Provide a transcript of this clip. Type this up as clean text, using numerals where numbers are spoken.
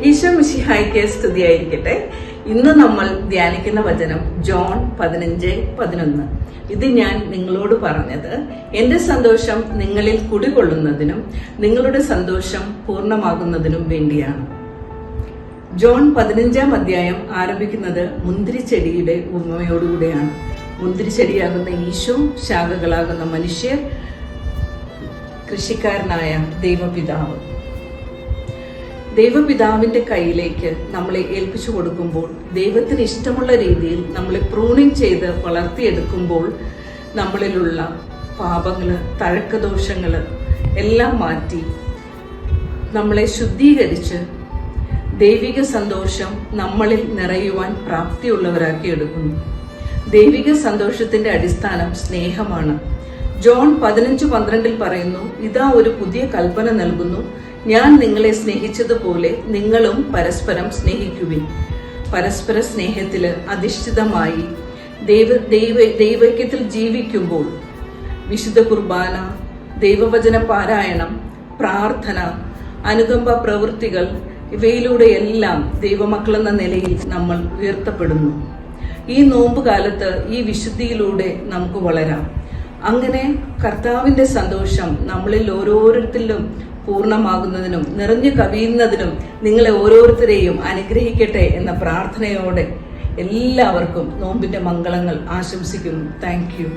ഈശോ മിശിഹായ്ക്ക് സ്തുതിയായിരിക്കട്ടെ. ഇന്ന് നമ്മൾ ധ്യാനിക്കുന്ന വചനം ജോൺ 15:11. ഇത് ഞാൻ നിങ്ങളോട് പറഞ്ഞത് എന്റെ സന്തോഷം നിങ്ങളിൽ കുടികൊള്ളുന്നതിനും നിങ്ങളുടെ സന്തോഷം പൂർണ്ണമാകുന്നതിനും വേണ്ടിയാണ്. ജോൺ 15-ാം അധ്യായം ആരംഭിക്കുന്നത് മുന്തിരിച്ചെടിയുടെ ഉപമയോടുകൂടെയാണ്. മുന്തിരിച്ചെടിയാകുന്ന ഈശോ, ശാഖകളാകുന്ന മനുഷ്യർ, കൃഷിക്കാരനായ ദൈവപിതാവ്. ദൈവപിതാവിന്റെ കയ്യിലേക്ക് നമ്മളെ ഏൽപ്പിച്ചു കൊടുക്കുമ്പോൾ, ദൈവത്തിന് ഇഷ്ടമുള്ള രീതിയിൽ നമ്മളെ പ്രൂണിങ് ചെയ്ത് വളർത്തിയെടുക്കുമ്പോൾ, നമ്മളിലുള്ള പാപങ്ങള്, തഴക്കദോഷങ്ങള് എല്ലാം മാറ്റി നമ്മളെ ശുദ്ധീകരിച്ച് ദൈവിക സന്തോഷം നമ്മളിൽ നിറയുവാൻ പ്രാപ്തിയുള്ളവരാക്കി എടുക്കുന്നു. ദൈവിക സന്തോഷത്തിന്റെ അടിസ്ഥാനം സ്നേഹമാണ്. ജോൺ 15:12 പറയുന്നു, ഇതാ ഒരു പുതിയ കൽപ്പന നൽകുന്നു, ഞാൻ നിങ്ങളെ സ്നേഹിച്ചതുപോലെ നിങ്ങളും പരസ്പരം സ്നേഹിക്കുവിൻ. പരസ്പര സ്നേഹത്തിൽ അധിഷ്ഠിതമായി ദൈവൈക്യത്തിൽ ജീവിക്കുമ്പോൾ വിശുദ്ധ കുർബാന, ദൈവവചന പാരായണം, പ്രാർത്ഥന, അനുകമ്പ പ്രവൃത്തികൾ, ഇവയിലൂടെയെല്ലാം ദൈവമക്കളെന്ന നിലയിൽ നമ്മൾ ഉയർത്തപ്പെടുന്നു. ഈ നോമ്പ് കാലത്ത് ഈ വിശുദ്ധിയിലൂടെ നമുക്ക് വളരാം. അങ്ങനെ കർത്താവിന്റെ സന്തോഷം നമ്മളിൽ ഓരോരുത്തരിലും പൂർണ്ണമാകുന്നതിനും നിറഞ്ഞു കവിയുന്നതിനും നിങ്ങളെ ഓരോരുത്തരെയും അനുഗ്രഹിക്കട്ടെ എന്ന പ്രാർത്ഥനയോടെ എല്ലാവർക്കും നോമ്പിന്റെ മംഗളങ്ങൾ ആശംസിക്കുന്നു. Thank you.